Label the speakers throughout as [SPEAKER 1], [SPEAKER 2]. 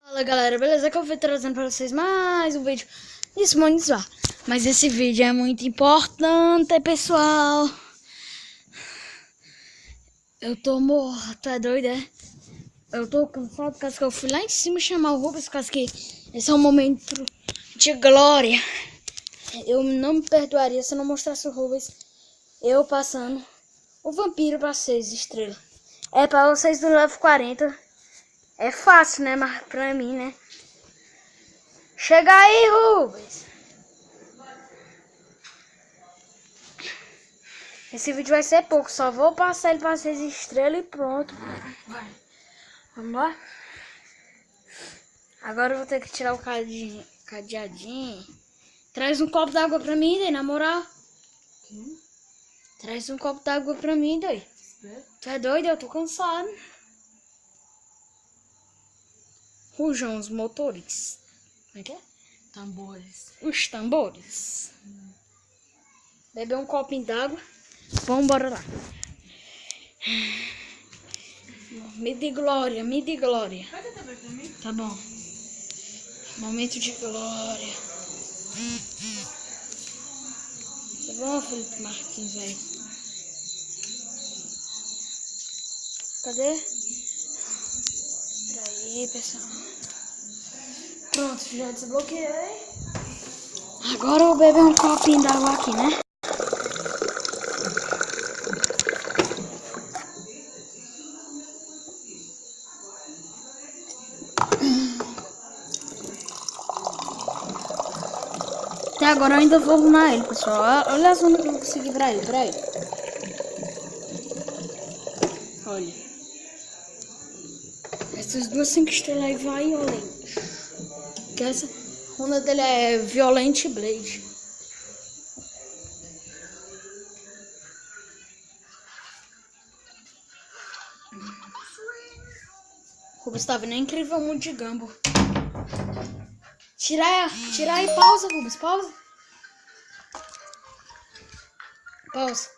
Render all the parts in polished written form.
[SPEAKER 1] Fala galera, beleza? Que eu vou trazendo pra vocês mais um vídeo de Simone Zá. Mas esse vídeo é muito importante, pessoal. Eu tô morto, é doido, é? Eu tô cansado por causa que eu fui lá em cima chamar o Rubens, por causa que esse é um momento de glória. Eu não me perdoaria se eu não mostrasse o Rubens eu passando o vampiro pra 6 estrelas. É pra vocês do level 40. É fácil, né? Mas pra mim, né? Chega aí, Rubens. Esse vídeo vai ser pouco, só vou passar ele para 6 estrelas e pronto. Vai. Vamos lá? Agora eu vou ter que tirar o cadeadinho. Traz um copo d'água pra mim, daí, na moral. Traz um copo d'água pra mim, daí. Tu é doido? Eu tô cansado. Rujam os motores. Como é que é?
[SPEAKER 2] Tambores.
[SPEAKER 1] Os tambores. Beber um copinho d'água. Vamos embora lá. Me dê glória, me dê glória.
[SPEAKER 2] Pode também pra mim?
[SPEAKER 1] Tá bom. Momento de glória. Tá bom, Felipe Martins, velho? Cadê? Peraí, pessoal. Pronto, já desbloqueei. Agora eu vou beber um copinho d'água aqui, né? Até agora eu ainda vou arrumar ele, pessoal. Olha as ondas que eu vou conseguir pra ele, peraí. Olha. Essas duas 5 estrelas aí vai, olha. Que essa onda dele é Violent Blade. O Rubens tá vendo, é incrível mundo de Gumball. Tira aí, pausa, Rubens, pausa. Pausa.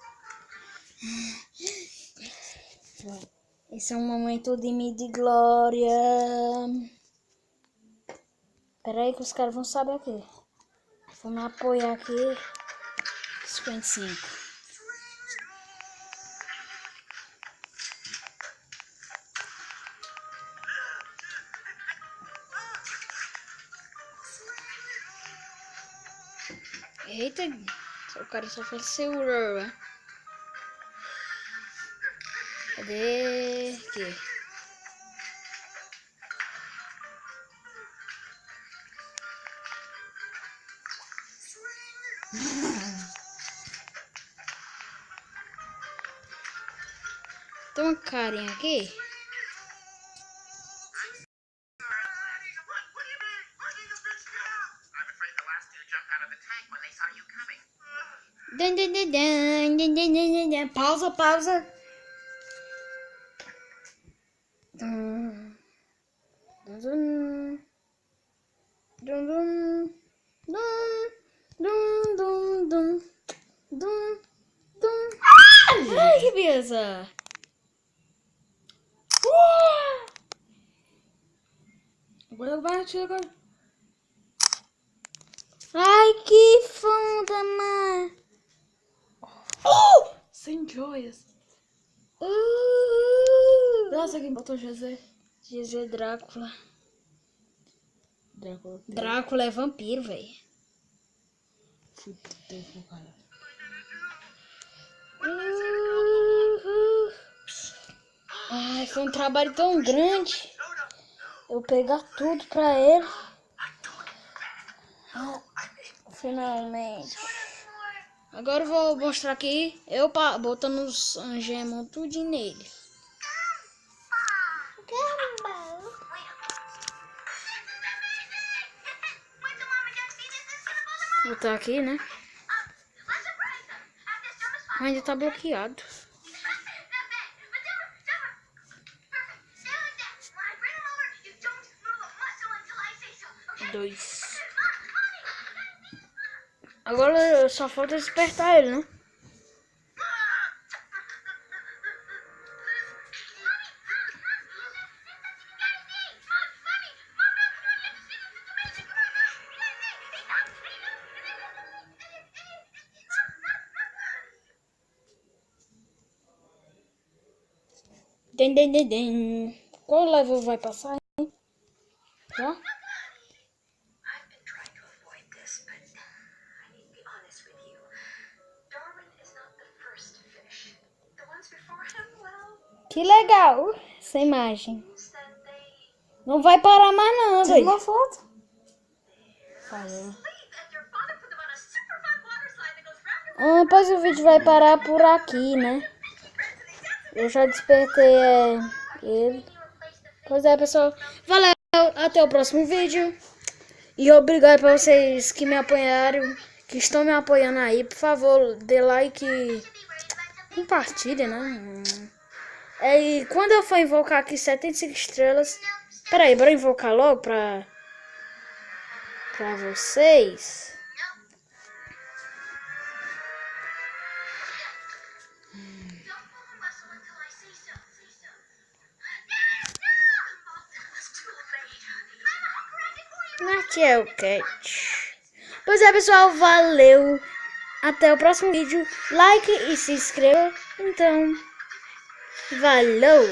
[SPEAKER 1] Esse é um momento de glória. Pera aí que os caras vão saber aqui. Vamos apoiar aqui. 55. Eita, o cara só faleceu. Cadê? Aqui. Tem uma carinha aqui. Pausa, pausa. Dum, dum, dum, dum, dum, dum, dum, dum, dum. Ai, que beleza! Agora vai, agora. Ai, que foda, mano!
[SPEAKER 2] Sem joias.
[SPEAKER 1] Nossa, quem botou GZ? GZ Drácula. Drácula é vampiro, velho.
[SPEAKER 2] Tempo, cara.
[SPEAKER 1] Ai, foi um trabalho tão grande. Eu pegar tudo pra ele. Finalmente. Agora eu vou mostrar aqui. Eu botando os gemas tudo nele. Vou botar aqui, né? Ainda tá bloqueado. Dois. Agora só falta despertar ele, né? Qual level vai passar, hein? Já?
[SPEAKER 3] I've been trying to avoid this, but I need to be honest with you. Darwin is not the first fish. The ones before him, well,
[SPEAKER 1] Que legal essa imagem.
[SPEAKER 3] said they
[SPEAKER 1] Não vai parar mais não,
[SPEAKER 2] Tira
[SPEAKER 1] doido.
[SPEAKER 2] uma foto. Falou.
[SPEAKER 3] sleep, and your father put them on a super fun water slide that goes round and
[SPEAKER 1] Depois o vídeo vai parar por aqui, né? Eu já despertei ele. Pois é, pessoal. Valeu, até o próximo vídeo. E obrigado para vocês que me apoiaram, que estão me apoiando aí. Por favor, dê like e compartilhe, né? E quando eu for invocar aqui 75 estrelas... Peraí, bora invocar logo pra vocês.
[SPEAKER 3] don't pull the muscle until I say so. It's too late. I'll grab it for you.
[SPEAKER 1] Aqui é o Cat. Pois é, pessoal, valeu. Até o próximo vídeo. Like e se inscreva. Então, valeu.